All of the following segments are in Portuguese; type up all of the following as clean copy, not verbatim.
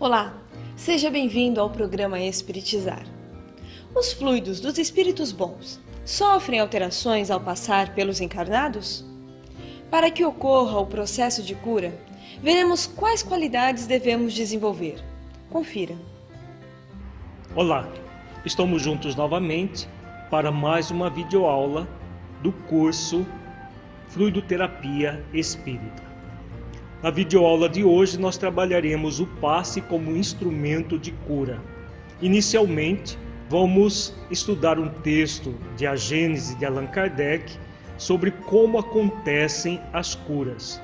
Olá, seja bem-vindo ao programa Espiritizar. Os fluidos dos espíritos bons sofrem alterações ao passar pelos encarnados? Para que ocorra o processo de cura, veremos quais qualidades devemos desenvolver. Confira. Olá, estamos juntos novamente para mais uma videoaula do curso Fluidoterapia Espírita. Na videoaula de hoje nós trabalharemos o passe como instrumento de cura. Inicialmente, vamos estudar um texto de A Gênese de Allan Kardec sobre como acontecem as curas.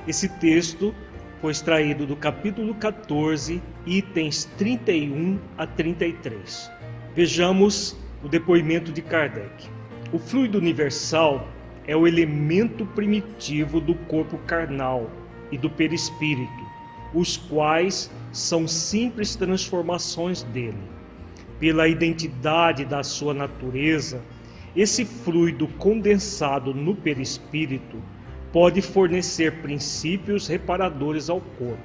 Esse texto foi extraído do capítulo 14, itens 31 a 33. Vejamos o depoimento de Kardec. O fluido universal é o elemento primitivo do corpo carnal e do perispírito, os quais são simples transformações dele. Pela identidade da sua natureza, esse fluido condensado no perispírito pode fornecer princípios reparadores ao corpo.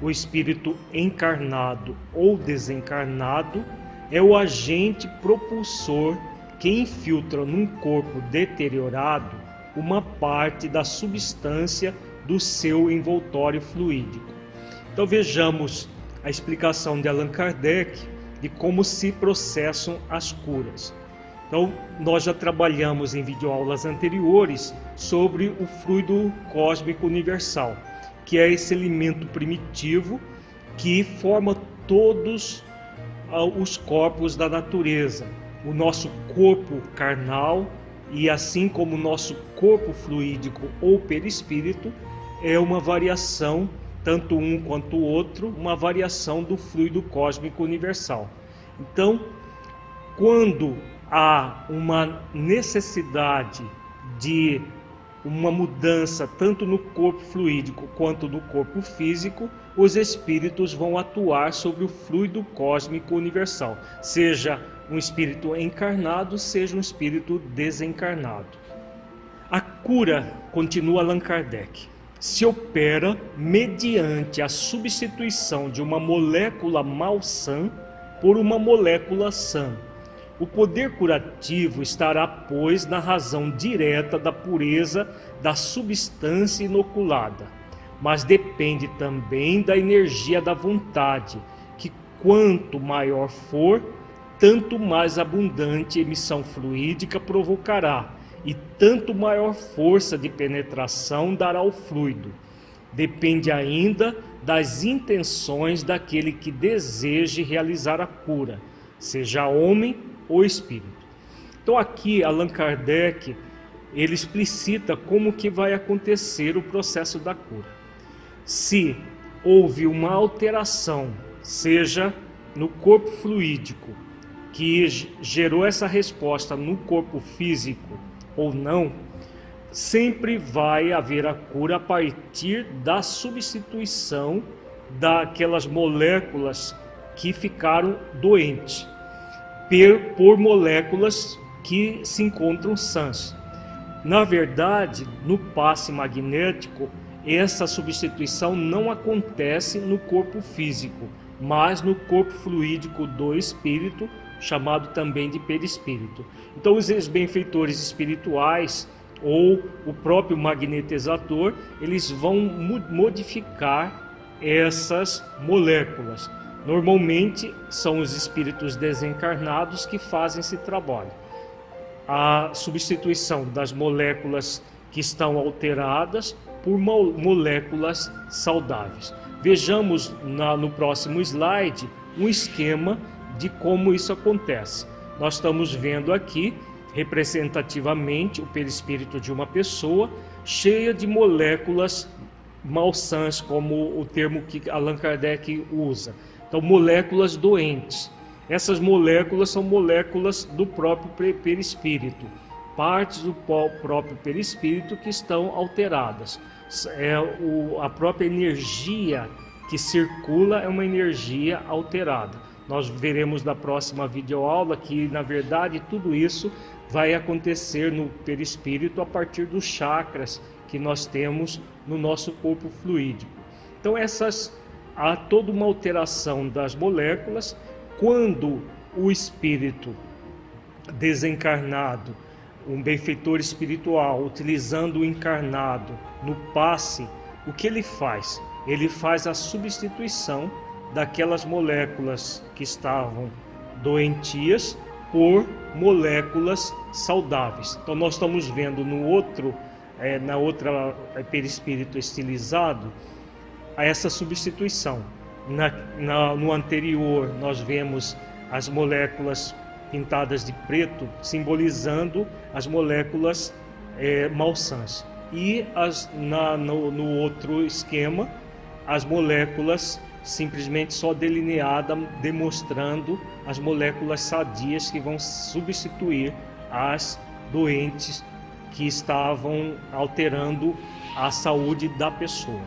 O espírito encarnado ou desencarnado é o agente propulsor que infiltra num corpo deteriorado uma parte da substância do seu envoltório fluídico. Então vejamos a explicação de Allan Kardec de como se processam as curas. Então nós já trabalhamos em videoaulas anteriores sobre o fluido cósmico universal, que é esse elemento primitivo que forma todos os corpos da natureza. O nosso corpo carnal e assim como o nosso corpo fluídico ou perispírito é uma variação, tanto um quanto o outro, uma variação do fluido cósmico universal. Então, quando há uma necessidade de uma mudança tanto no corpo fluídico quanto no corpo físico, os espíritos vão atuar sobre o fluido cósmico universal, seja um espírito encarnado, seja um espírito desencarnado. A cura, continua Allan Kardec, se opera mediante a substituição de uma molécula malsã por uma molécula sã. O poder curativo estará, pois, na razão direta da pureza da substância inoculada, mas depende também da energia da vontade, que quanto maior for, tanto mais abundante emissão fluídica provocará, e tanto maior força de penetração dará ao fluido. Depende ainda das intenções daquele que deseje realizar a cura, seja homem ou espírito. Então aqui Allan Kardec, ele explicita como que vai acontecer o processo da cura. Se houve uma alteração, seja no corpo fluídico, que gerou essa resposta no corpo físico ou não, sempre vai haver a cura a partir da substituição daquelas moléculas que ficaram doentes por moléculas que se encontram sãs. Na verdade, no passe magnético, essa substituição não acontece no corpo físico, mas no corpo fluídico do espírito, chamado também de perispírito. Então os benfeitores espirituais ou o próprio magnetizador, eles vão modificar essas moléculas. Normalmente são os espíritos desencarnados que fazem esse trabalho. A substituição das moléculas que estão alteradas por moléculas saudáveis. Vejamos no próximo slide um esquema de como isso acontece. Nós estamos vendo aqui representativamente o perispírito de uma pessoa cheia de moléculas malsãs, como o termo que Allan Kardec usa. Então, moléculas doentes. Essas moléculas são moléculas do próprio perispírito, partes do próprio perispírito que estão alteradas. A própria energia que circula é uma energia alterada. Nós veremos na próxima videoaula que, na verdade, tudo isso vai acontecer no perispírito a partir dos chakras que nós temos no nosso corpo fluídico. Então, essas há toda uma alteração das moléculas quando o espírito desencarnado, um benfeitor espiritual, utilizando o encarnado no passe, o que ele faz? Ele faz a substituição daquelas moléculas que estavam doentias por moléculas saudáveis. Então nós estamos vendo na outra perispírito estilizado essa substituição. No anterior nós vemos as moléculas pintadas de preto, simbolizando as moléculas malsãs. E no outro esquema, as moléculas simplesmente só delineada, demonstrando as moléculas sadias que vão substituir as doentes que estavam alterando a saúde da pessoa.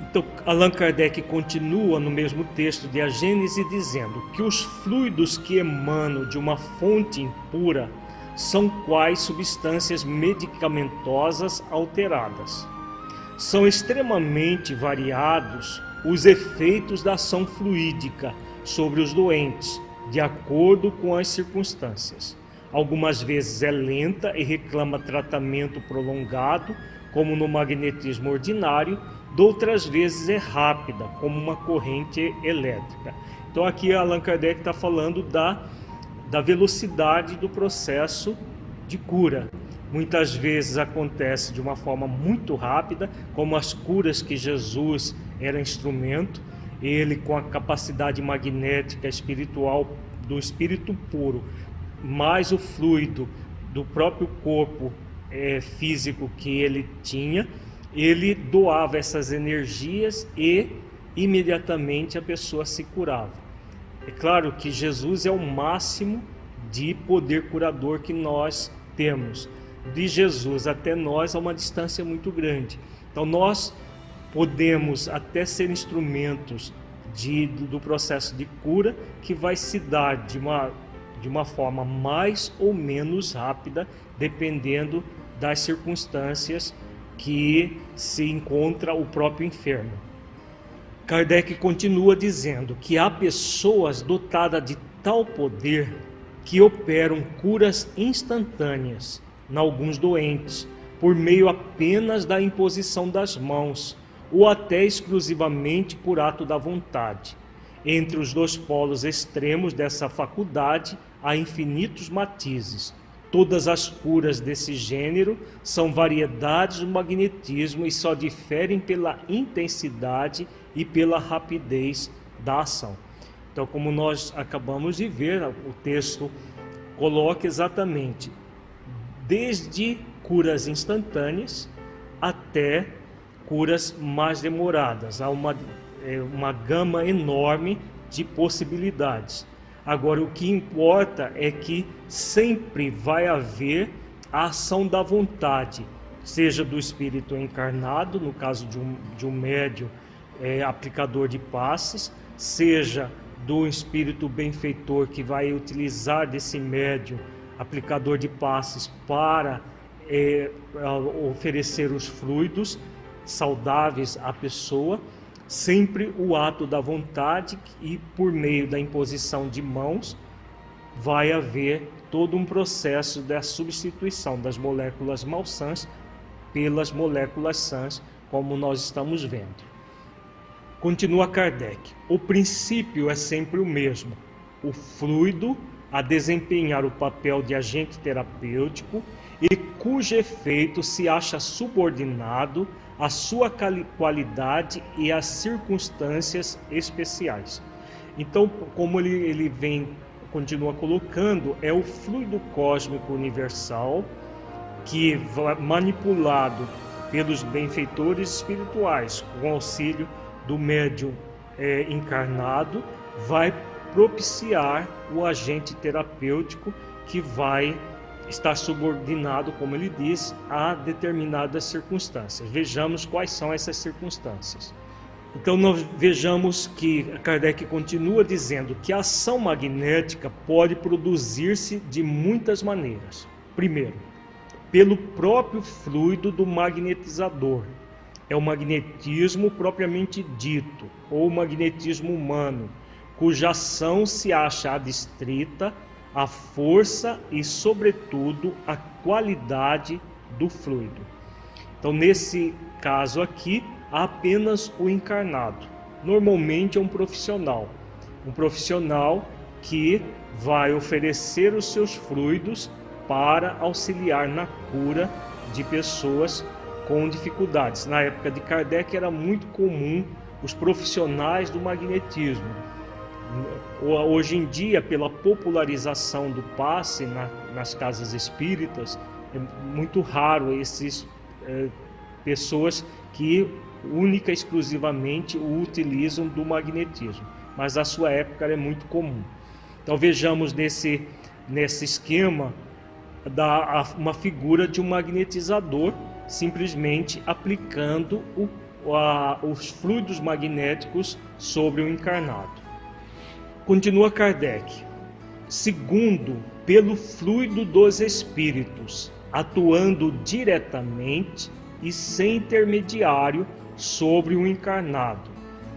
Então, Allan Kardec continua no mesmo texto de A Gênese dizendo que os fluidos que emanam de uma fonte impura são quais substâncias medicamentosas alteradas. São extremamente variados os efeitos da ação fluídica sobre os doentes, de acordo com as circunstâncias. Algumas vezes é lenta e reclama tratamento prolongado, como no magnetismo ordinário, de outras vezes é rápida, como uma corrente elétrica. Então aqui Allan Kardec está falando da velocidade do processo de cura. Muitas vezes acontece de uma forma muito rápida, como as curas que Jesus era instrumento, ele com a capacidade magnética espiritual do espírito puro, mais o fluido do próprio corpo físico que ele tinha, ele doava essas energias e imediatamente a pessoa se curava. É claro que Jesus é o máximo de poder curador que nós temos. De Jesus até nós há uma distância muito grande. Então nós podemos até ser instrumentos do processo de cura que vai se dar de uma forma mais ou menos rápida, dependendo das circunstâncias que se encontra o próprio enfermo. Kardec continua dizendo que há pessoas dotadas de tal poder que operam curas instantâneas em alguns doentes, por meio apenas da imposição das mãos, ou até exclusivamente por ato da vontade. Entre os dois polos extremos dessa faculdade há infinitos matizes. Todas as curas desse gênero são variedades do magnetismo e só diferem pela intensidade e pela rapidez da ação. Então, como nós acabamos de ver, o texto coloca exatamente desde curas instantâneas até curas mais demoradas. Há uma gama enorme de possibilidades. Agora, o que importa é que sempre vai haver a ação da vontade, seja do espírito encarnado, no caso de um médium aplicador de passes, seja do espírito benfeitor que vai utilizar desse médium aplicador de passes para oferecer os fluidos saudáveis à pessoa, sempre o ato da vontade, e por meio da imposição de mãos vai haver todo um processo da substituição das moléculas malsãs pelas moléculas sãs, como nós estamos vendo. Continua Kardec: o princípio é sempre o mesmo, o fluido a desempenhar o papel de agente terapêutico e cujo efeito se acha subordinado à sua qualidade e às circunstâncias especiais. Então, como ele continua colocando, é o fluido cósmico universal que, manipulado pelos benfeitores espirituais, com auxílio do médium encarnado, vai propiciar o agente terapêutico que vai estar subordinado, como ele diz, a determinadas circunstâncias. Vejamos quais são essas circunstâncias. Então nós vejamos que Kardec continua dizendo que a ação magnética pode produzir-se de muitas maneiras. Primeiro, pelo próprio fluido do magnetizador, é o magnetismo propriamente dito, ou magnetismo humano, cuja ação se acha adstrita à força e, sobretudo, à qualidade do fluido. Então, nesse caso aqui, há apenas o encarnado. Normalmente é um profissional que vai oferecer os seus fluidos para auxiliar na cura de pessoas com dificuldades. Na época de Kardec era muito comum os profissionais do magnetismo. Hoje em dia, pela popularização do passe nas casas espíritas, é muito raro essas pessoas que única e exclusivamente o utilizam do magnetismo, mas na sua época é muito comum. Então vejamos nesse esquema uma figura de um magnetizador simplesmente aplicando os fluidos magnéticos sobre o encarnado. Continua Kardec. Segundo, pelo fluido dos espíritos, atuando diretamente e sem intermediário sobre o encarnado,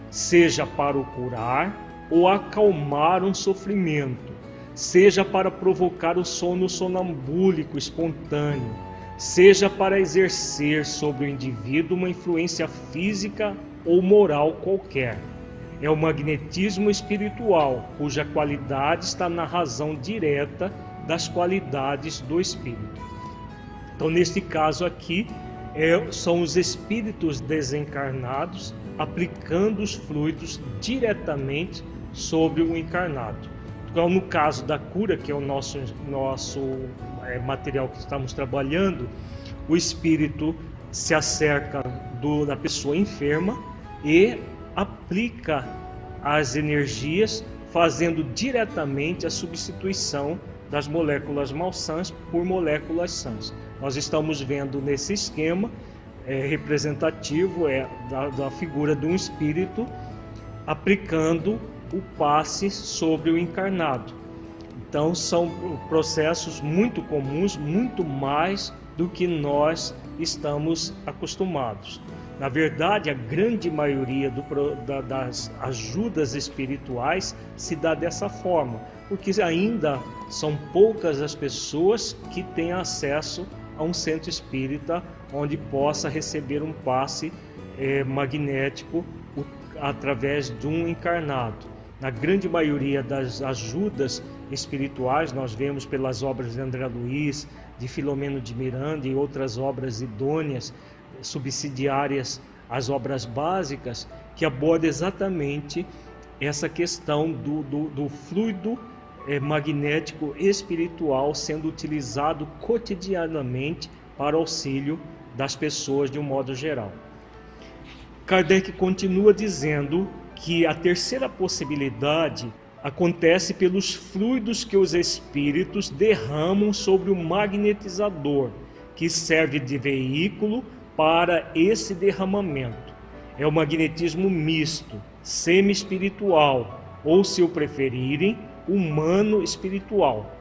seja para o curar ou acalmar um sofrimento, seja para provocar o sono sonambúlico espontâneo, seja para exercer sobre o indivíduo uma influência física ou moral qualquer. É o magnetismo espiritual, cuja qualidade está na razão direta das qualidades do espírito. Então, neste caso aqui, são os espíritos desencarnados aplicando os fluidos diretamente sobre o encarnado. Então, no caso da cura, que é o nosso material que estamos trabalhando, o espírito se acerca da pessoa enferma e aplica as energias, fazendo diretamente a substituição das moléculas malsãs por moléculas sãs. Nós estamos vendo nesse esquema representativo da figura de um espírito aplicando o passe sobre o encarnado. Então são processos muito comuns, muito mais do que nós estamos acostumados. Na verdade, a grande maioria das ajudas espirituais se dá dessa forma, porque ainda são poucas as pessoas que têm acesso a um centro espírita onde possa receber um passe magnético através de um encarnado. Na grande maioria das ajudas espirituais, nós vemos pelas obras de André Luiz, de Filomeno de Miranda e outras obras idôneas, subsidiárias às obras básicas, que aborda exatamente essa questão do fluido magnético espiritual sendo utilizado cotidianamente para auxílio das pessoas de um modo geral. Kardec continua dizendo que a terceira possibilidade acontece pelos fluidos que os espíritos derramam sobre o magnetizador, que serve de veículo para esse derramamento. É o magnetismo misto, semi-espiritual, ou, se o preferirem, humano-espiritual.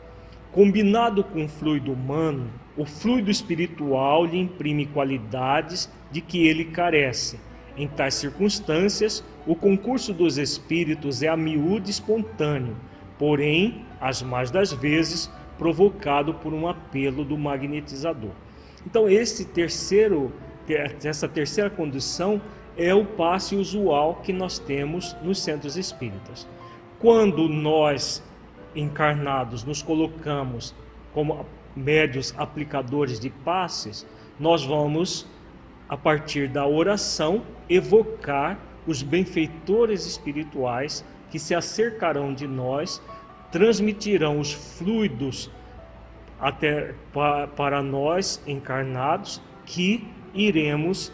Combinado com o fluido humano, o fluido espiritual lhe imprime qualidades de que ele carece. Em tais circunstâncias, o concurso dos espíritos é a miúde espontâneo, porém, as mais das vezes, provocado por um apelo do magnetizador. Então, essa terceira condição é o passe usual que nós temos nos centros espíritas. Quando nós, encarnados, nos colocamos como médios aplicadores de passes, nós vamos, a partir da oração, evocar os benfeitores espirituais que se acercarão de nós, transmitirão os fluidos para nós encarnados, que iremos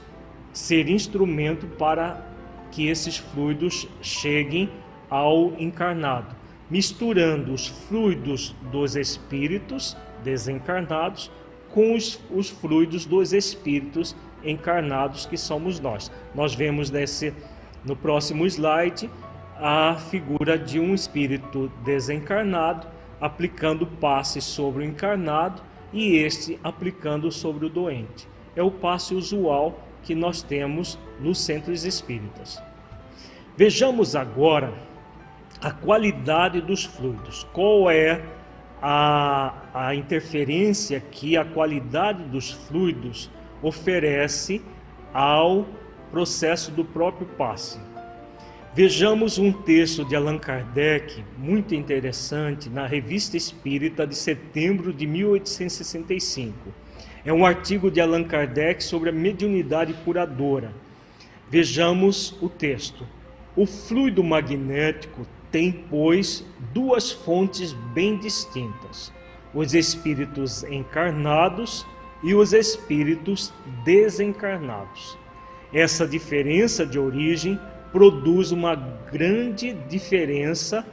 ser instrumento para que esses fluidos cheguem ao encarnado, misturando os fluidos dos espíritos desencarnados com os fluidos dos espíritos encarnados, que somos nós. Nós vemos no próximo slide a figura de um espírito desencarnado aplicando passe sobre o encarnado e este aplicando sobre o doente. É o passe usual que nós temos nos centros espíritas. Vejamos agora a qualidade dos fluidos. Qual é a interferência que a qualidade dos fluidos oferece ao processo do próprio passe? Vejamos um texto de Allan Kardec, muito interessante, na Revista Espírita de setembro de 1865. É um artigo de Allan Kardec sobre a mediunidade curadora. Vejamos o texto. O fluido magnético tem, pois, duas fontes bem distintas: os espíritos encarnados e os espíritos desencarnados. Essa diferença de origem produz uma grande diferença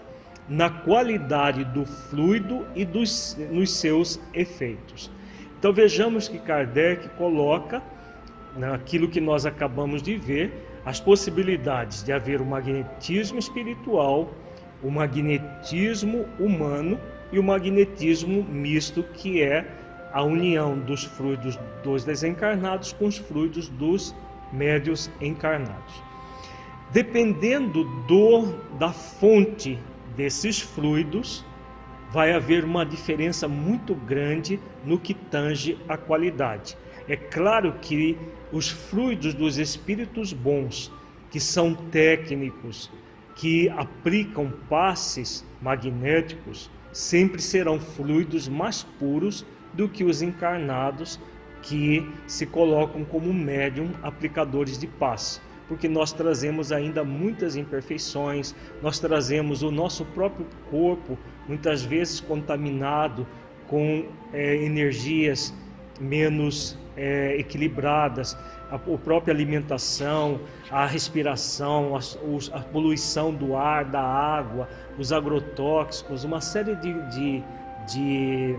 na qualidade do fluido e nos seus efeitos. Então vejamos que Kardec coloca naquilo que nós acabamos de ver as possibilidades de haver o magnetismo espiritual, o magnetismo humano e o magnetismo misto, que é a união dos fluidos dos desencarnados com os fluidos dos médios encarnados. Dependendo da fonte desses fluidos, vai haver uma diferença muito grande no que tange a qualidade. É claro que os fluidos dos espíritos bons, que são técnicos, que aplicam passes magnéticos, sempre serão fluidos mais puros do que os encarnados, que se colocam como médium aplicadores de passe. Porque nós trazemos ainda muitas imperfeições, nós trazemos o nosso próprio corpo, muitas vezes contaminado com energias menos equilibradas, a própria alimentação, a respiração, a poluição do ar, da água, os agrotóxicos, uma série de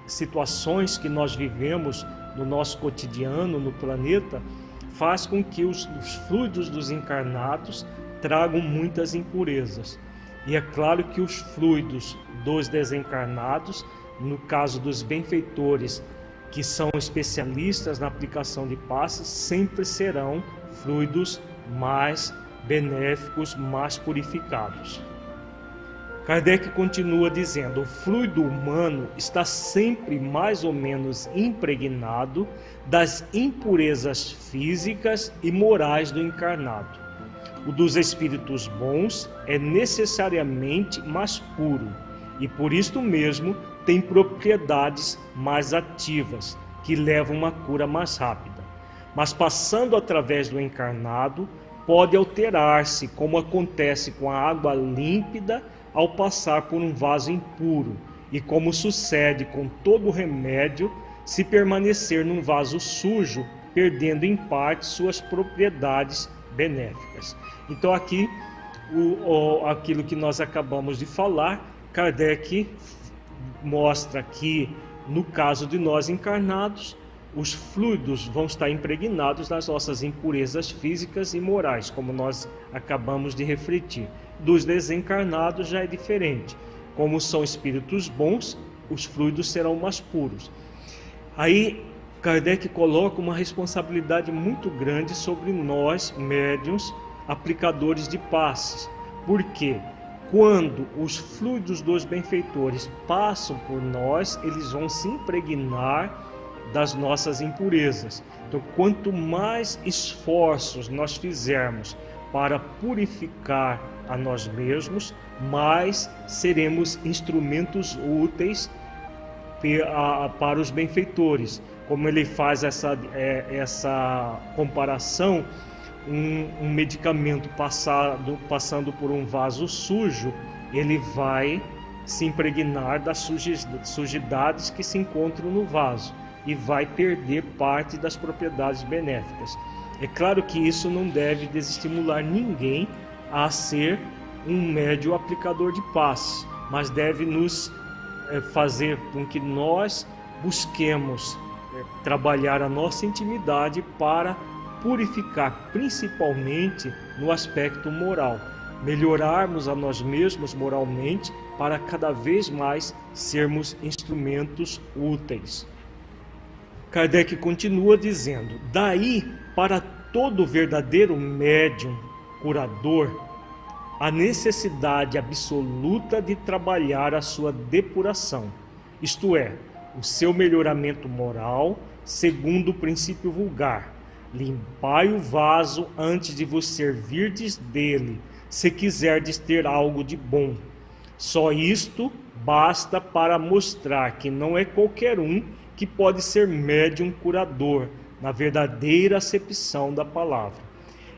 situações que nós vivemos no nosso cotidiano, no planeta, faz com que os fluidos dos encarnados tragam muitas impurezas. E é claro que os fluidos dos desencarnados, no caso dos benfeitores, que são especialistas na aplicação de passes, sempre serão fluidos mais benéficos, mais purificados. Kardec continua dizendo: o fluido humano está sempre mais ou menos impregnado das impurezas físicas e morais do encarnado. O dos espíritos bons é necessariamente mais puro e por isto mesmo tem propriedades mais ativas, que levam uma cura mais rápida. Mas passando através do encarnado, pode alterar-se, como acontece com a água límpida ao passar por um vaso impuro, e como sucede com todo remédio, se permanecer num vaso sujo, perdendo em parte suas propriedades benéficas. Então aqui, aquilo que nós acabamos de falar, Kardec mostra que, no caso de nós encarnados, os fluidos vão estar impregnados nas nossas impurezas físicas e morais, como nós acabamos de refletir. Dos desencarnados já é diferente. Como são espíritos bons, os fluidos serão mais puros. Aí Kardec coloca uma responsabilidade muito grande sobre nós, médiuns, aplicadores de passes. Por quê? Quando os fluidos dos benfeitores passam por nós, eles vão se impregnar das nossas impurezas. Então, quanto mais esforços nós fizermos para purificar a nós mesmos, mais seremos instrumentos úteis para os benfeitores. Como ele faz essa comparação, um medicamento passando por um vaso sujo, ele vai se impregnar das sujidades que se encontram no vaso e vai perder parte das propriedades benéficas. É claro que isso não deve desestimular ninguém a ser um médio aplicador de passe, mas deve nos fazer com que nós busquemos trabalhar a nossa intimidade para purificar, principalmente no aspecto moral, melhorarmos a nós mesmos moralmente para cada vez mais sermos instrumentos úteis. Kardec continua dizendo: daí Para todo verdadeiro médium curador, a necessidade absoluta de trabalhar a sua depuração, isto é, o seu melhoramento moral, segundo o princípio vulgar. Limpai o vaso antes de vos servirdes dele, se quiserdes ter algo de bom. Só isto basta para mostrar que não é qualquer um que pode ser médium curador, na verdadeira acepção da palavra.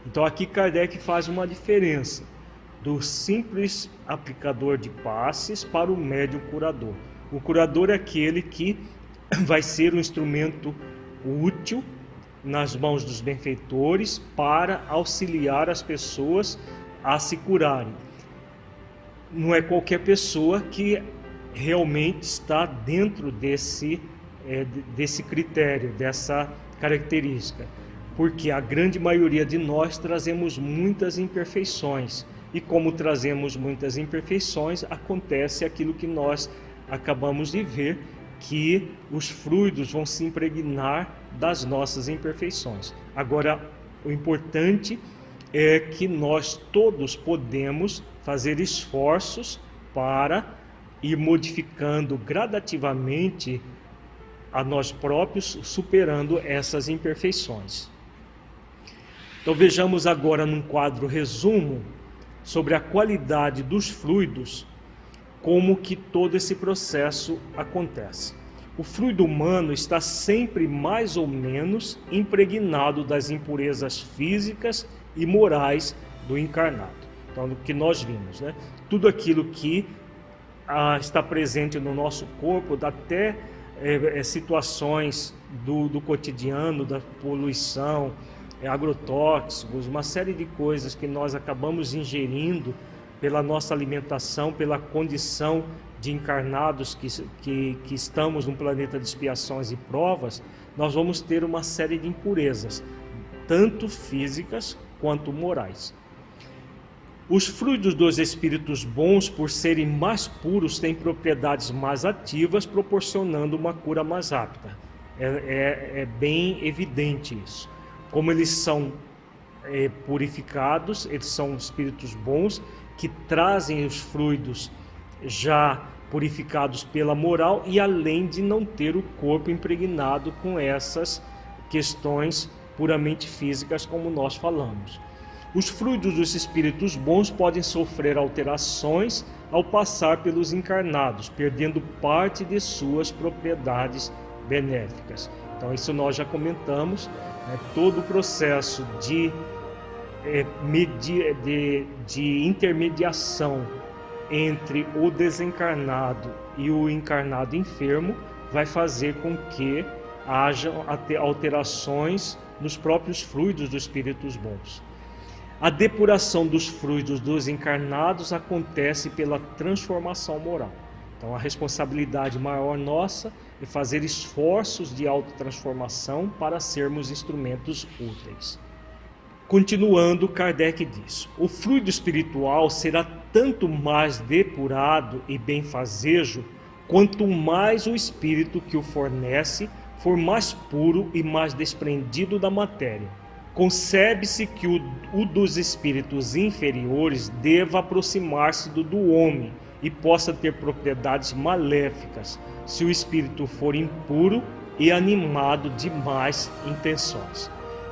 Então aqui Kardec faz uma diferença do simples aplicador de passes para o médium curador. O curador é aquele que vai ser um instrumento útil nas mãos dos benfeitores para auxiliar as pessoas a se curarem. Não é qualquer pessoa que realmente está dentro desse critério, dessa característica, porque a grande maioria de nós trazemos muitas imperfeições, e como trazemos muitas imperfeições, acontece aquilo que nós acabamos de ver, que os fluidos vão se impregnar das nossas imperfeições. Agora, o importante é que nós todos podemos fazer esforços para ir modificando gradativamente a nós próprios, superando essas imperfeições. Então vejamos agora num quadro resumo sobre a qualidade dos fluidos, como que todo esse processo acontece. O fluido humano está sempre mais ou menos impregnado das impurezas físicas e morais do encarnado. Então, o que nós vimos, né? Tudo aquilo que está presente no nosso corpo, até situações do cotidiano, da poluição, agrotóxicos, uma série de coisas que nós acabamos ingerindo pela nossa alimentação, pela condição de encarnados que estamos num planeta de expiações e provas, nós vamos ter uma série de impurezas, tanto físicas quanto morais. Os fluidos dos espíritos bons, por serem mais puros, têm propriedades mais ativas, proporcionando uma cura mais rápida. É bem evidente isso. Como eles são purificados, eles são espíritos bons, que trazem os fluidos já purificados pela moral, e além de não ter o corpo impregnado com essas questões puramente físicas, como nós falamos. Os fluidos dos espíritos bons podem sofrer alterações ao passar pelos encarnados, perdendo parte de suas propriedades benéficas. Então isso nós já comentamos, né? Todo o processo de intermediação entre o desencarnado e o encarnado enfermo vai fazer com que hajam alterações nos próprios fluidos dos espíritos bons. A depuração dos fluidos dos encarnados acontece pela transformação moral. Então a responsabilidade maior nossa é fazer esforços de autotransformação para sermos instrumentos úteis. Continuando, Kardec diz: o fluido espiritual será tanto mais depurado e benfazejo, quanto mais o espírito que o fornece for mais puro e mais desprendido da matéria. Concebe-se que o dos espíritos inferiores deva aproximar-se do homem e possa ter propriedades maléficas, se o espírito for impuro e animado de más intenções.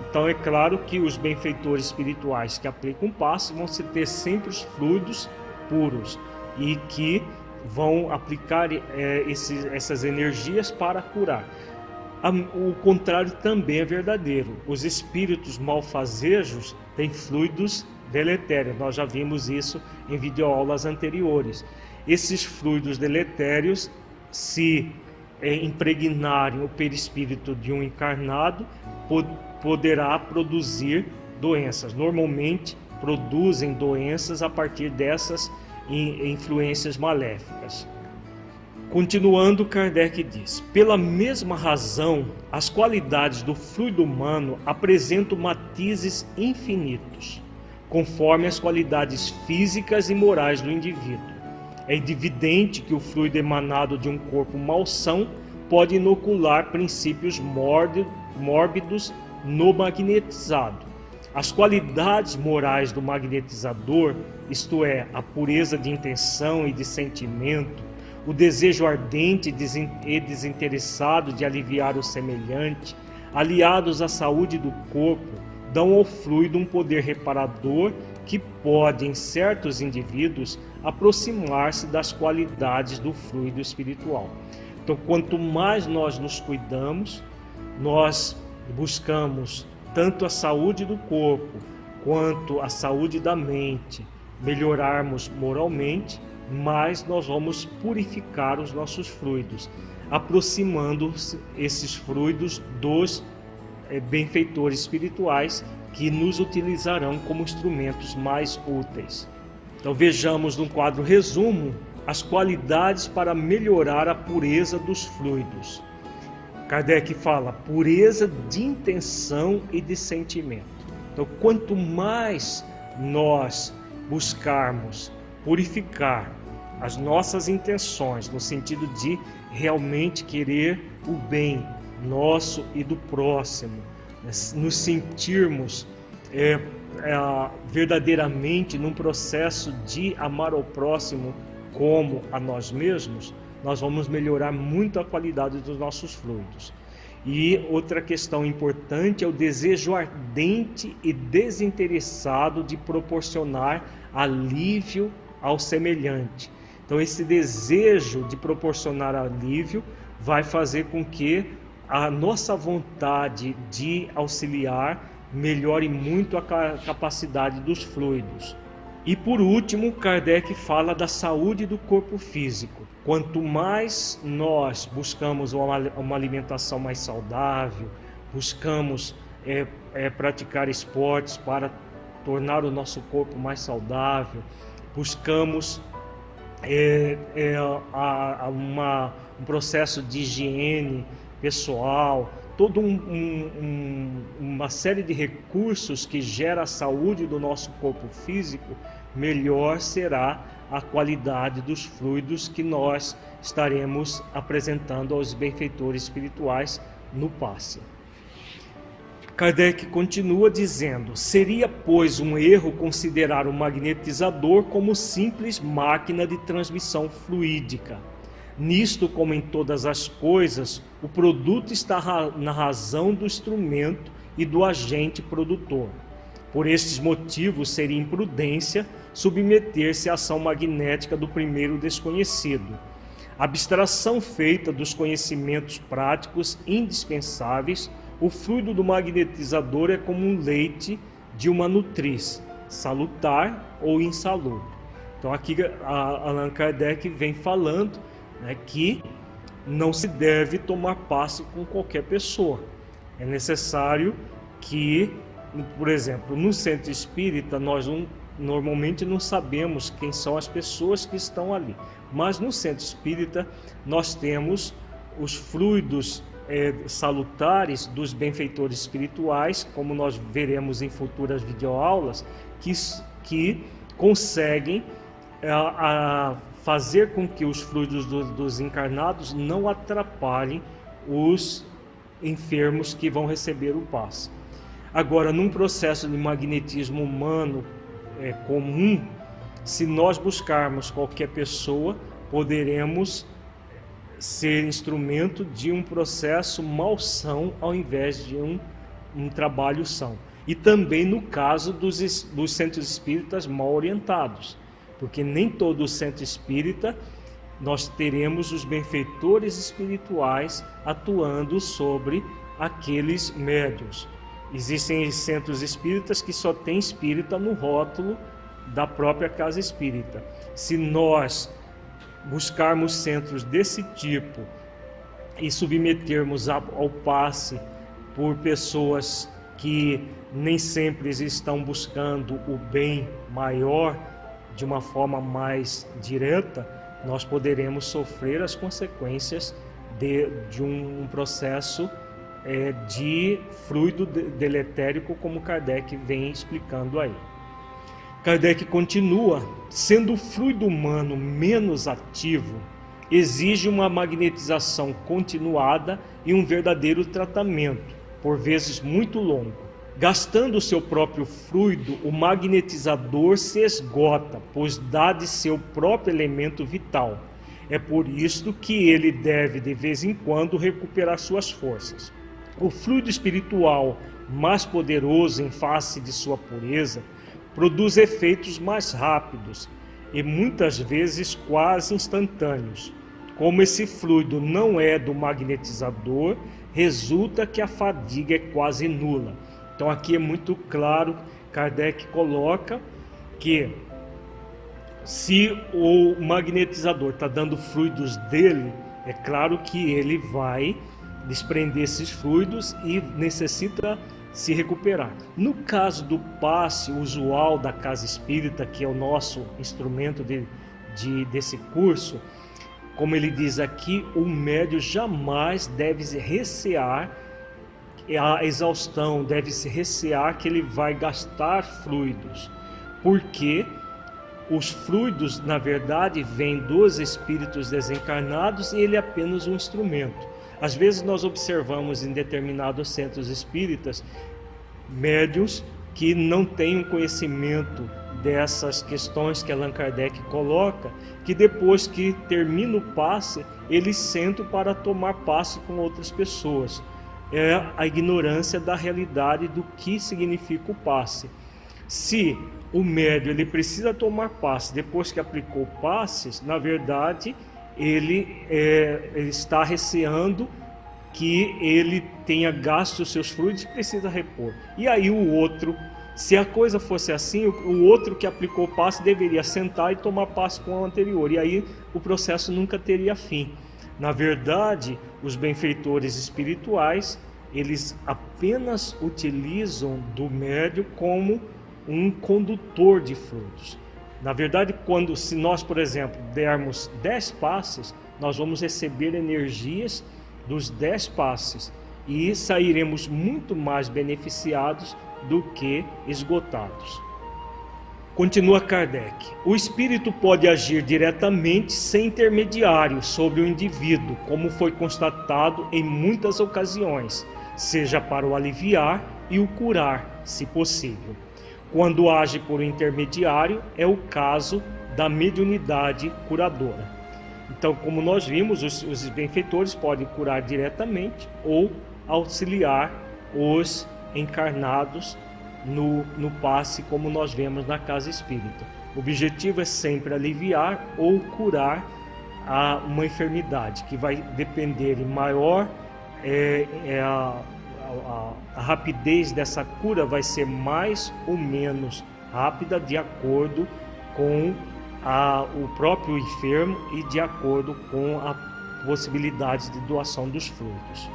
Então é claro que os benfeitores espirituais que aplicam passe vão ter sempre os fluidos puros e que vão aplicar essas energias para curar. O contrário também é verdadeiro. Os espíritos malfazejos têm fluidos deletérios. Nós já vimos isso em videoaulas anteriores. Esses fluidos deletérios, se impregnarem o perispírito de um encarnado, poderá produzir doenças. Normalmente produzem doenças a partir dessas influências maléficas. Continuando, Kardec diz: pela mesma razão, as qualidades do fluido humano apresentam matizes infinitos, conforme as qualidades físicas e morais do indivíduo. É evidente que o fluido emanado de um corpo malsão pode inocular princípios mórbidos no magnetizado. As qualidades morais do magnetizador, isto é, a pureza de intenção e de sentimento, o desejo ardente e desinteressado de aliviar o semelhante, aliados à saúde do corpo, dão ao fluido um poder reparador que pode, em certos indivíduos, aproximar-se das qualidades do fluido espiritual. Então, quanto mais nós nos cuidamos, nós buscamos tanto a saúde do corpo quanto a saúde da mente, melhorarmos moralmente, mais nós vamos purificar os nossos fluidos, aproximando esses fluidos dos benfeitores espirituais que nos utilizarão como instrumentos mais úteis. Então vejamos num quadro resumo as qualidades para melhorar a pureza dos fluidos. Kardec fala pureza de intenção e de sentimento. Então quanto mais nós buscarmos purificar as nossas intenções, no sentido de realmente querer o bem nosso e do próximo, nos sentirmos verdadeiramente num processo de amar ao próximo como a nós mesmos, nós vamos melhorar muito a qualidade dos nossos fluidos. E outra questão importante é o desejo ardente e desinteressado de proporcionar alívio ao semelhante. Então esse desejo de proporcionar alívio vai fazer com que a nossa vontade de auxiliar melhore muito a capacidade dos fluidos. E por último, Kardec fala da saúde do corpo físico. Quanto mais nós buscamos uma alimentação mais saudável, buscamos praticar esportes para tornar o nosso corpo mais saudável, buscamos um processo de higiene pessoal, toda uma série de recursos que gera a saúde do nosso corpo físico, melhor será a qualidade dos fluidos que nós estaremos apresentando aos benfeitores espirituais no passe. Kardec continua dizendo: seria, pois, um erro considerar o magnetizador como simples máquina de transmissão fluídica. Nisto, como em todas as coisas, o produto está na razão do instrumento e do agente produtor. Por estes motivos, seria imprudência submeter-se à ação magnética do primeiro desconhecido. Abstração feita dos conhecimentos práticos indispensáveis, o fluido do magnetizador é como um leite de uma nutriz, salutar ou insalubre. Então aqui Allan Kardec vem falando que não se deve tomar passe com qualquer pessoa. É necessário que, por exemplo, no centro espírita, nós normalmente não sabemos quem são as pessoas que estão ali. Mas no centro espírita nós temos os fluidos salutares dos benfeitores espirituais, como nós veremos em futuras videoaulas, que conseguem fazer com que os fluidos dos encarnados não atrapalhem os enfermos que vão receber o passe. Agora, num processo de magnetismo humano comum, se nós buscarmos qualquer pessoa, poderemos ser instrumento de um processo malsão ao invés de um trabalho são. E também no caso dos centros espíritas mal orientados, porque nem todo centro espírita nós teremos os benfeitores espirituais atuando sobre aqueles médiuns. Existem centros espíritas que só tem espírita no rótulo da própria casa espírita. Se nós buscarmos centros desse tipo e submetermos ao passe por pessoas que nem sempre estão buscando o bem maior de uma forma mais direta, nós poderemos sofrer as consequências de um processo de fluido deletérico, como Kardec vem explicando aí. Kardec continua: sendo o fluido humano menos ativo, exige uma magnetização continuada e um verdadeiro tratamento, por vezes muito longo. Gastando o seu próprio fluido, o magnetizador se esgota, pois dá de seu próprio elemento vital. É por isso que ele deve, de vez em quando, recuperar suas forças. O fluido espiritual, mais poderoso em face de sua pureza, produz efeitos mais rápidos e muitas vezes quase instantâneos. Como esse fluido não é do magnetizador, resulta que a fadiga é quase nula. Então aqui é muito claro, Kardec coloca que se o magnetizador está dando fluidos dele, é claro que ele vai desprender esses fluidos e necessita se recuperar. No caso do passe usual da casa espírita, que é o nosso instrumento desse curso, como ele diz aqui, o médium jamais deve recear a exaustão, deve-se recear que ele vai gastar fluidos, porque os fluidos, na verdade, vêm dos espíritos desencarnados e ele é apenas um instrumento. Às vezes nós observamos em determinados centros espíritas médiuns que não têm um conhecimento dessas questões que Allan Kardec coloca, que depois que termina o passe, eles sentam para tomar passe com outras pessoas. É a ignorância da realidade do que significa o passe. Se o médium ele precisa tomar passe depois que aplicou passes, na verdade ele está receando que ele tenha gasto os seus fluidos e precisa repor. E aí o outro, se a coisa fosse assim, o outro que aplicou o passe deveria sentar e tomar passe com o anterior, e aí o processo nunca teria fim. Na verdade, os benfeitores espirituais, eles apenas utilizam do médium como um condutor de fluidos. Na verdade, se nós, por exemplo, dermos 10 passes, nós vamos receber energias dos 10 passes e sairemos muito mais beneficiados do que esgotados. Continua Kardec. O espírito pode agir diretamente sem intermediário sobre o indivíduo, como foi constatado em muitas ocasiões, seja para o aliviar e o curar, se possível. Quando age por intermediário, é o caso da mediunidade curadora. Então, como nós vimos, os benfeitores podem curar diretamente ou auxiliar os encarnados no passe, como nós vemos na casa espírita. O objetivo é sempre aliviar ou curar uma enfermidade, que vai depender em maior, a rapidez dessa cura vai ser mais ou menos rápida de acordo com o próprio enfermo e de acordo com a possibilidade de doação dos fluidos.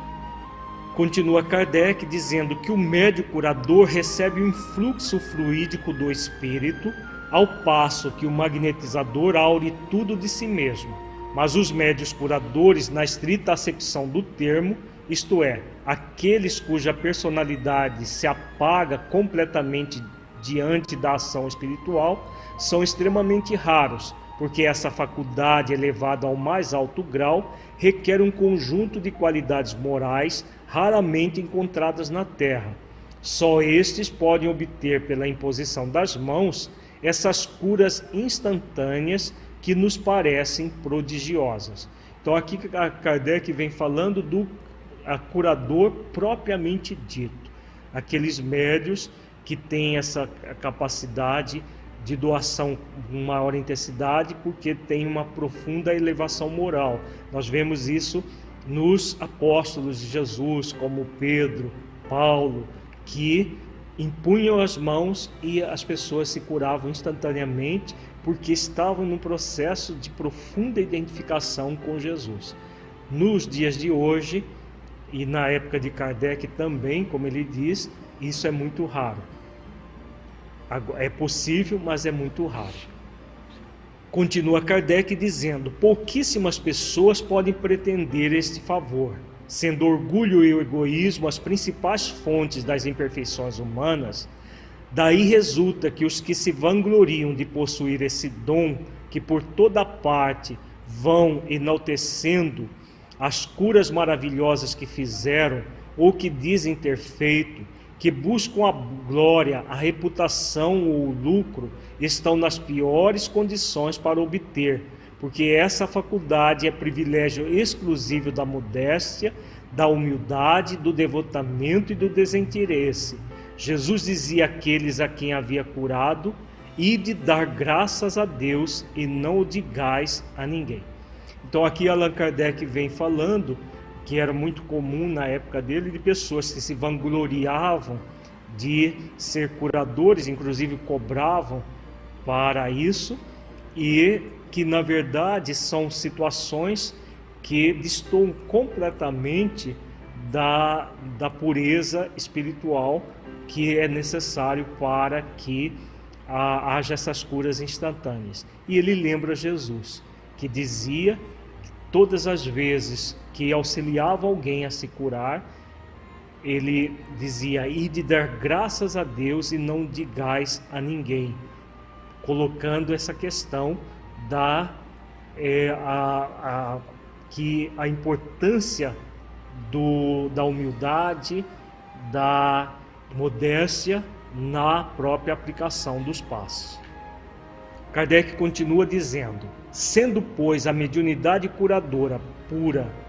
Continua Kardec dizendo que o médium curador recebe o influxo fluídico do espírito, ao passo que o magnetizador aure tudo de si mesmo. Mas os médiuns curadores, na estrita acepção do termo, isto é, aqueles cuja personalidade se apaga completamente diante da ação espiritual, são extremamente raros, porque essa faculdade, elevada ao mais alto grau, requer um conjunto de qualidades morais raramente encontradas na Terra. Só estes podem obter, pela imposição das mãos, essas curas instantâneas que nos parecem prodigiosas. Então aqui Kardec vem falando do curador propriamente dito, aqueles médiuns que têm essa capacidade de doação com maior intensidade, porque tem uma profunda elevação moral. Nós vemos isso nos apóstolos de Jesus, como Pedro, Paulo, que impunham as mãos e as pessoas se curavam instantaneamente, porque estavam num processo de profunda identificação com Jesus. Nos dias de hoje, e na época de Kardec também, como ele diz, isso é muito raro. É possível, mas é muito raro. Continua Kardec dizendo: pouquíssimas pessoas podem pretender este favor. Sendo orgulho e o egoísmo as principais fontes das imperfeições humanas, daí resulta que os que se vangloriam de possuir esse dom, que por toda parte vão enaltecendo as curas maravilhosas que fizeram, ou que dizem ter feito, que buscam a glória, a reputação ou o lucro, estão nas piores condições para obter, porque essa faculdade é privilégio exclusivo da modéstia, da humildade, do devotamento e do desinteresse. Jesus dizia àqueles a quem havia curado: ide dar graças a Deus e não o digais a ninguém. Então aqui Allan Kardec vem falando que era muito comum na época dele de pessoas que se vangloriavam de ser curadores, inclusive cobravam para isso, e que na verdade são situações que destoam completamente da pureza espiritual que é necessário para que haja essas curas instantâneas. E ele lembra Jesus, que dizia que todas as vezes que auxiliava alguém a se curar, ele dizia: ide dar graças a Deus e não digais a ninguém, colocando essa questão que a importância da humildade, da modéstia na própria aplicação dos passos. Kardec continua dizendo: sendo, pois, a mediunidade curadora pura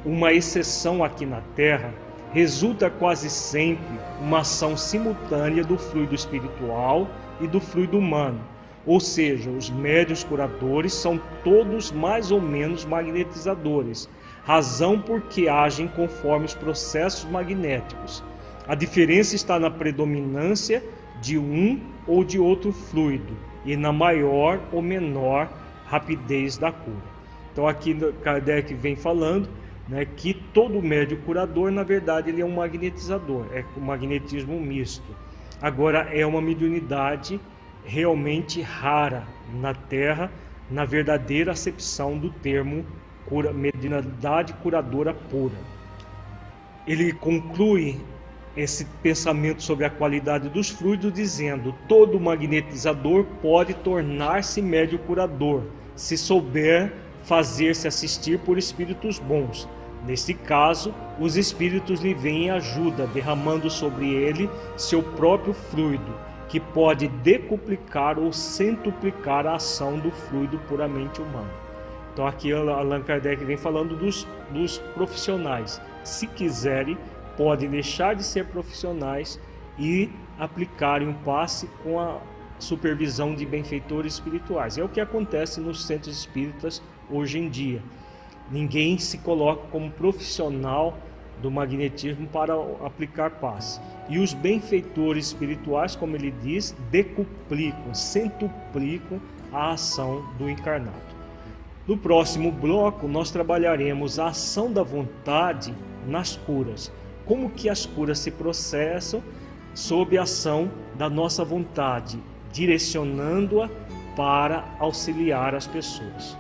uma exceção aqui na Terra, resulta quase sempre uma ação simultânea do fluido espiritual e do fluido humano. Ou seja, os médiuns curadores são todos mais ou menos magnetizadores, razão porque agem conforme os processos magnéticos. A diferença está na predominância de um ou de outro fluido e na maior ou menor rapidez da cura. Então aqui Kardec vem falando, que todo médium curador, na verdade, ele é um magnetizador, é um magnetismo misto. Agora, é uma mediunidade realmente rara na Terra, na verdadeira acepção do termo mediunidade curadora pura. Ele conclui esse pensamento sobre a qualidade dos fluidos dizendo: todo magnetizador pode tornar-se médium curador, se souber fazer-se assistir por espíritos bons. Neste caso, os espíritos lhe vêm em ajuda, derramando sobre ele seu próprio fluido, que pode decuplicar ou centuplicar a ação do fluido puramente humano. Então aqui Allan Kardec vem falando dos profissionais. Se quiserem, podem deixar de ser profissionais e aplicarem um passe com a supervisão de benfeitores espirituais. É o que acontece nos centros espíritas hoje em dia. Ninguém se coloca como profissional do magnetismo para aplicar passe. E os benfeitores espirituais, como ele diz, decuplicam, centuplicam a ação do encarnado. No próximo bloco, nós trabalharemos a ação da vontade nas curas. Como que as curas se processam sob a ação da nossa vontade, direcionando-a para auxiliar as pessoas.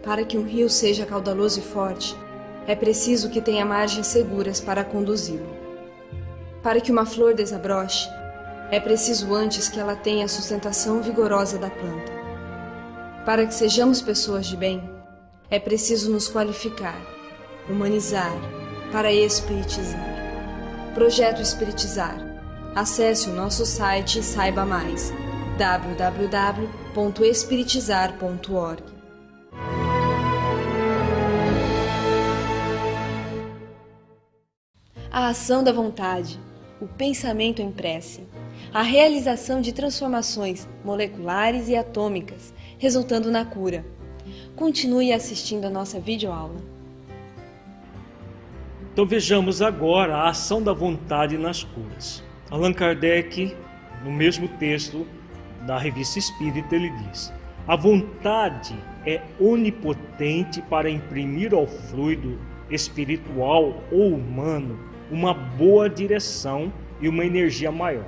Para que um rio seja caudaloso e forte, é preciso que tenha margens seguras para conduzi-lo. Para que uma flor desabroche, é preciso antes que ela tenha a sustentação vigorosa da planta. Para que sejamos pessoas de bem, é preciso nos qualificar, humanizar, para espiritizar. Projeto Espiritizar. Acesse o nosso site e saiba mais. www.espiritizar.org. A ação da vontade, o pensamento em prece, a realização de transformações moleculares e atômicas, resultando na cura. Continue assistindo a nossa videoaula. Então vejamos agora a ação da vontade nas curas. Allan Kardec, no mesmo texto da Revista Espírita, ele diz: a vontade é onipotente para imprimir ao fluido espiritual ou humano uma boa direção e uma energia maior.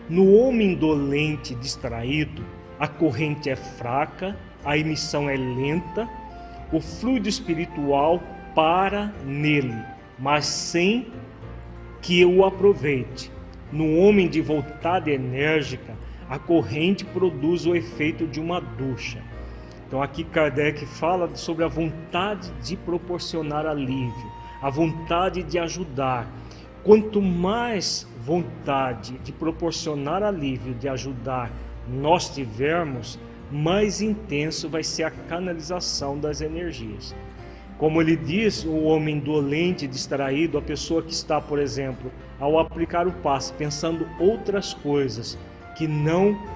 No homem dolente, distraído, a corrente é fraca, a emissão é lenta, o fluido espiritual para nele, mas sem que o aproveite. No homem de vontade enérgica, a corrente produz o efeito de uma ducha. Então aqui Kardec fala sobre a vontade de proporcionar alívio, a vontade de ajudar. Quanto mais vontade de proporcionar alívio, de ajudar nós tivermos, mais intenso vai ser a canalização das energias. Como ele diz, o homem dolente, distraído, a pessoa que está, por exemplo, ao aplicar o passe, pensando outras coisas que não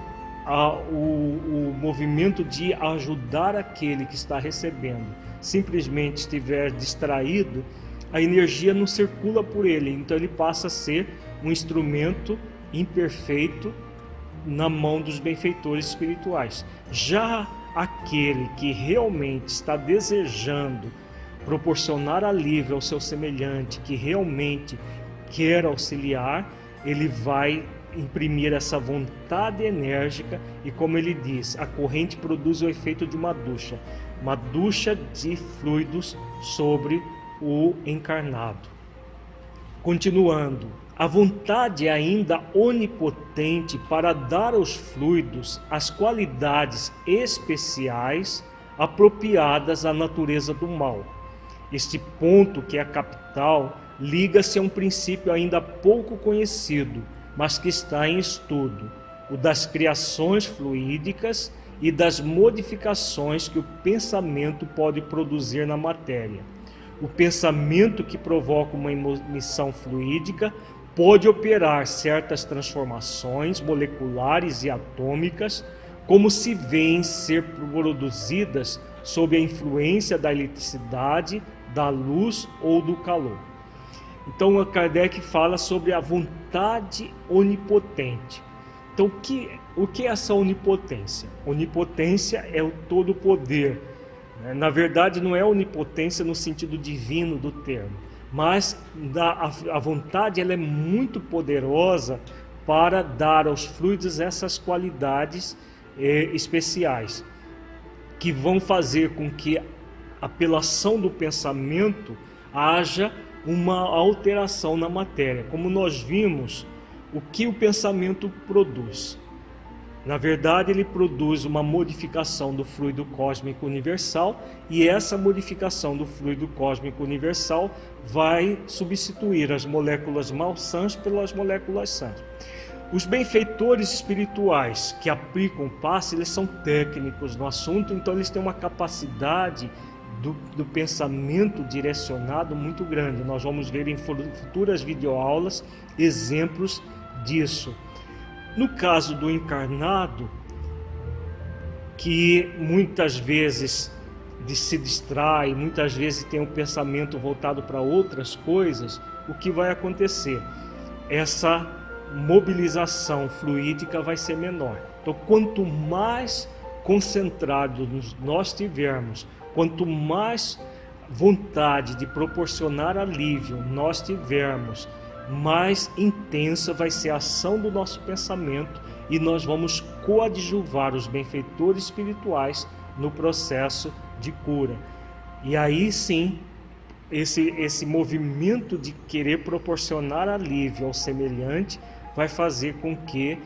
o movimento de ajudar aquele que está recebendo, simplesmente estiver distraído, a energia não circula por ele, então ele passa a ser um instrumento imperfeito na mão dos benfeitores espirituais. Já aquele que realmente está desejando proporcionar alívio ao seu semelhante, que realmente quer auxiliar, ele vai imprimir essa vontade enérgica e, como ele diz, a corrente produz o efeito de uma ducha de fluidos sobre o encarnado. Continuando, a vontade é ainda onipotente para dar aos fluidos as qualidades especiais apropriadas à natureza do mal. Este ponto, que é capital, liga-se a um princípio ainda pouco conhecido, mas que está em estudo, o das criações fluídicas e das modificações que o pensamento pode produzir na matéria. O pensamento que provoca uma emissão fluídica pode operar certas transformações moleculares e atômicas, como se vêem ser produzidas sob a influência da eletricidade, da luz ou do calor. Então, Kardec fala sobre a vontade onipotente. Então, o que é essa onipotência? Onipotência é o todo poder. Na verdade, não é onipotência no sentido divino do termo, mas a vontade ela é muito poderosa para dar aos fluidos essas qualidades especiais, que vão fazer com que, pela ação do pensamento, haja uma alteração na matéria. Como nós vimos, o que o pensamento produz? Na verdade, ele produz uma modificação do fluido cósmico universal, e essa modificação do fluido cósmico universal vai substituir as moléculas malsãs pelas moléculas sãs. Os benfeitores espirituais que aplicam o passe, eles são técnicos no assunto, então eles têm uma capacidade do pensamento direcionado muito grande. Nós vamos ver em futuras videoaulas exemplos disso. No caso do encarnado, que muitas vezes se distrai, muitas vezes tem um pensamento voltado para outras coisas, o que vai acontecer? Essa mobilização fluídica vai ser menor. Então, quanto mais concentrados nós tivermos, quanto mais vontade de proporcionar alívio nós tivermos, mais intensa vai ser a ação do nosso pensamento, e nós vamos coadjuvar os benfeitores espirituais no processo de cura. E aí sim, esse movimento de querer proporcionar alívio ao semelhante vai fazer com que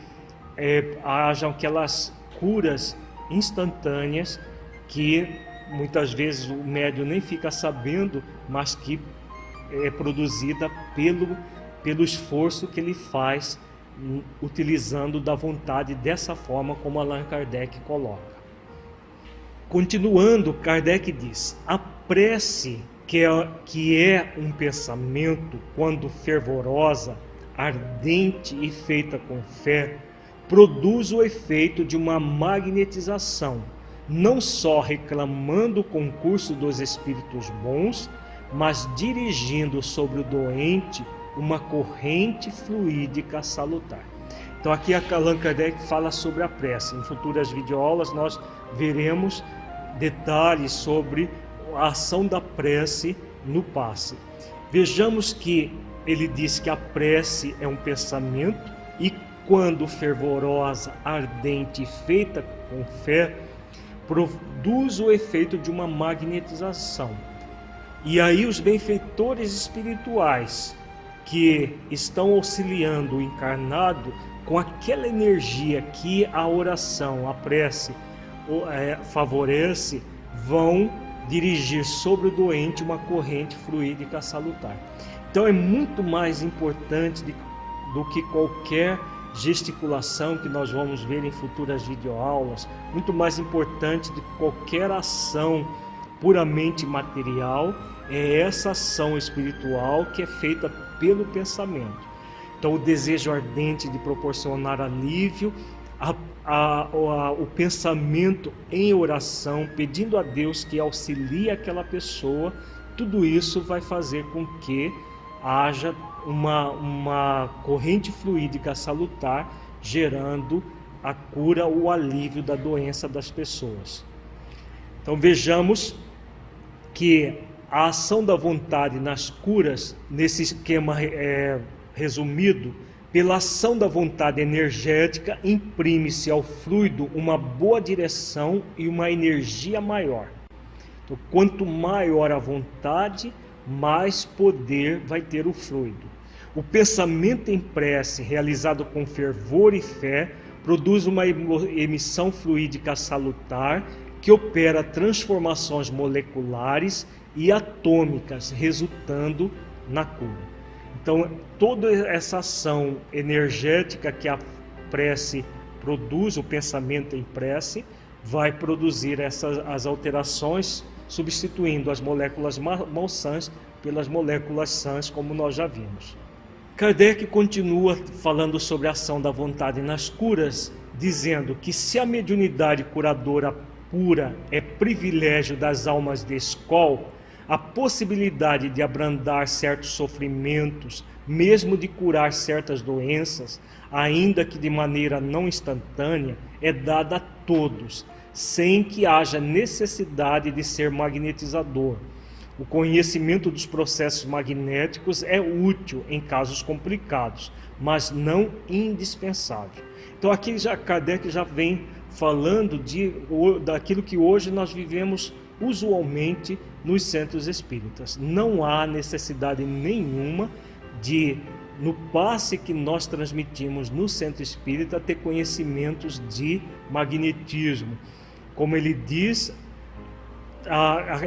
hajam aquelas curas instantâneas que muitas vezes o médium nem fica sabendo, mas que é produzida pelo esforço que ele faz utilizando da vontade dessa forma como Allan Kardec coloca. Continuando, Kardec diz: a prece, que é um pensamento, quando fervorosa, ardente e feita com fé, produz o efeito de uma magnetização, não só reclamando o concurso dos espíritos bons, mas dirigindo sobre o doente uma corrente fluídica salutar. Então aqui Allan Kardec fala sobre a prece. Em futuras videoaulas nós veremos detalhes sobre a ação da prece no passe. Vejamos que ele diz que a prece é um pensamento, e quando fervorosa, ardente e feita com fé, produz o efeito de uma magnetização. E aí os benfeitores espirituais que estão auxiliando o encarnado, com aquela energia que a oração, a prece, favorece vão dirigir sobre o doente uma corrente fluídica salutar. Então é muito mais importante do que qualquer gesticulação que nós vamos ver em futuras videoaulas, muito mais importante do que qualquer ação puramente material, é essa ação espiritual que é feita pelo pensamento. Então o desejo ardente de proporcionar alívio, o pensamento em oração, pedindo a Deus que auxilie aquela pessoa, tudo isso vai fazer com que haja uma corrente fluídica salutar, gerando a cura ou o alívio da doença das pessoas. Então vejamos que a ação da vontade nas curas, nesse esquema resumido, pela ação da vontade energética, imprime-se ao fluido uma boa direção e uma energia maior. Então, quanto maior a vontade, mais poder vai ter o fluido. O pensamento em prece, realizado com fervor e fé, produz uma emissão fluídica salutar que opera transformações moleculares e atômicas, resultando na cura. Então, toda essa ação energética que a prece produz, o pensamento em prece, vai produzir as alterações, substituindo as moléculas malsãs pelas moléculas sãs, como nós já vimos. Kardec continua falando sobre a ação da vontade nas curas, dizendo que se a mediunidade curadora pura é privilégio das almas de escola, a possibilidade de abrandar certos sofrimentos, mesmo de curar certas doenças, ainda que de maneira não instantânea, é dada a todos, sem que haja necessidade de ser magnetizador. O conhecimento dos processos magnéticos é útil em casos complicados, mas não indispensável. Então aqui Kardec já vem falando daquilo que hoje nós vivemos usualmente nos centros espíritas. Não há necessidade nenhuma de, no passe que nós transmitimos no centro espírita, ter conhecimentos de magnetismo. Como ele diz,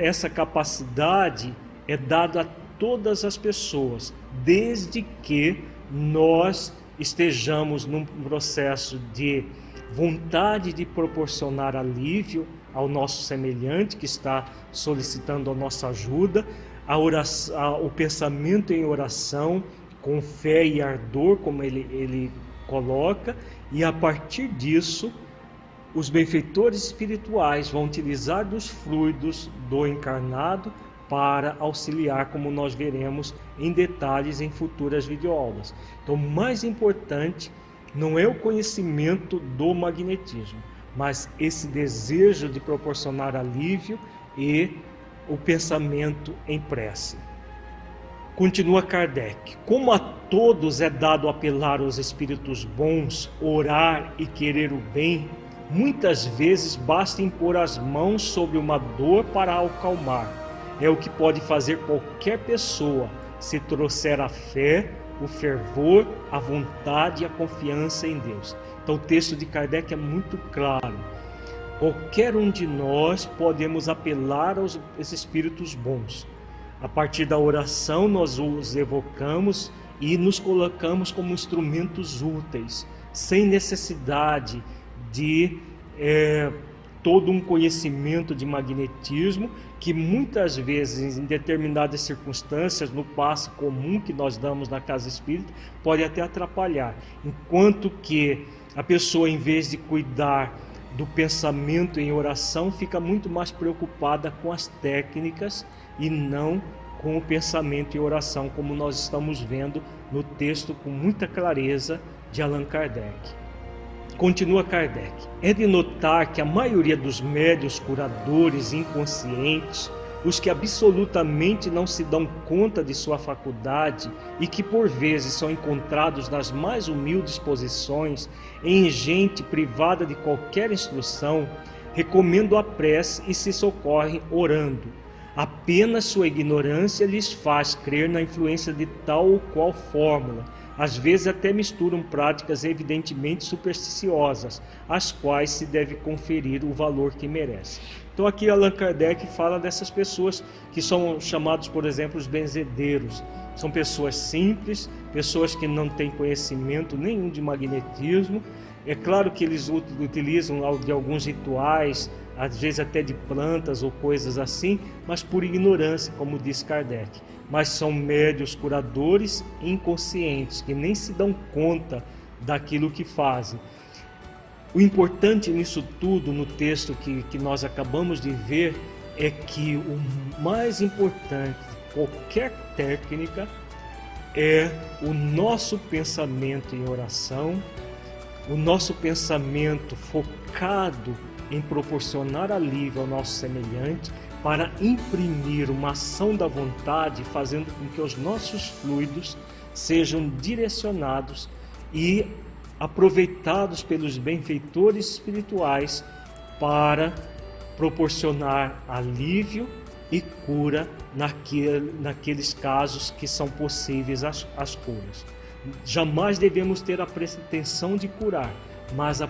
essa capacidade é dada a todas as pessoas, desde que nós estejamos num processo de vontade de proporcionar alívio ao nosso semelhante que está solicitando a nossa ajuda, o pensamento em oração, com fé e ardor, como ele coloca, e a partir disso, os benfeitores espirituais vão utilizar dos fluidos do encarnado para auxiliar, como nós veremos em detalhes em futuras videoaulas. Então, o mais importante não é o conhecimento do magnetismo, mas esse desejo de proporcionar alívio e o pensamento em prece. Continua Kardec: como a todos é dado apelar aos espíritos bons, orar e querer o bem, muitas vezes basta impor as mãos sobre uma dor para a acalmar. É o que pode fazer qualquer pessoa, se trouxer a fé, o fervor, a vontade e a confiança em Deus. Então o texto de Kardec é muito claro. Qualquer um de nós podemos apelar aos espíritos bons. A partir da oração nós os evocamos e nos colocamos como instrumentos úteis, sem necessidade de todo um conhecimento de magnetismo, que muitas vezes, em determinadas circunstâncias, no passe comum que nós damos na casa espírita, pode até atrapalhar. Enquanto que a pessoa, em vez de cuidar do pensamento em oração, fica muito mais preocupada com as técnicas e não com o pensamento em oração, como nós estamos vendo no texto com muita clareza de Allan Kardec. Continua Kardec: é de notar que a maioria dos médiuns curadores inconscientes, os que absolutamente não se dão conta de sua faculdade e que por vezes são encontrados nas mais humildes posições, em gente privada de qualquer instrução, recomendam a prece e se socorrem orando. Apenas sua ignorância lhes faz crer na influência de tal ou qual fórmula, Às vezes até misturam práticas evidentemente supersticiosas, às quais se deve conferir o valor que merecem. Então aqui Allan Kardec fala dessas pessoas que são chamados, por exemplo, os benzedeiros. São pessoas simples, pessoas que não têm conhecimento nenhum de magnetismo. É claro que eles utilizam de alguns rituais, às vezes até de plantas ou coisas assim, mas por ignorância, como diz Kardec. Mas são médios curadores inconscientes, que nem se dão conta daquilo que fazem. O importante nisso tudo, no texto que nós acabamos de ver, é que o mais importante de qualquer técnica é o nosso pensamento em oração, o nosso pensamento focado em proporcionar alívio ao nosso semelhante, para imprimir uma ação da vontade, fazendo com que os nossos fluidos sejam direcionados e aproveitados pelos benfeitores espirituais para proporcionar alívio e cura naqueles casos que são possíveis as curas. Jamais devemos ter a pretensão de curar, mas a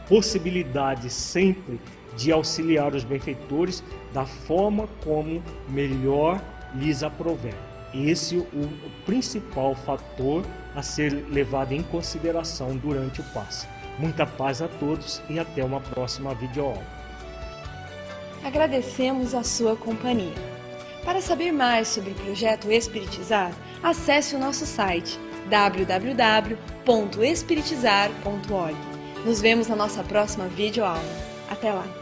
possibilidade sempre de auxiliar os benfeitores da forma como melhor lhes aprouver. Esse é o principal fator a ser levado em consideração durante o passe. Muita paz a todos e até uma próxima videoaula. Agradecemos a sua companhia. Para saber mais sobre o projeto Espiritizar, acesse o nosso site www.espiritizar.org. Nos vemos na nossa próxima videoaula. Até lá!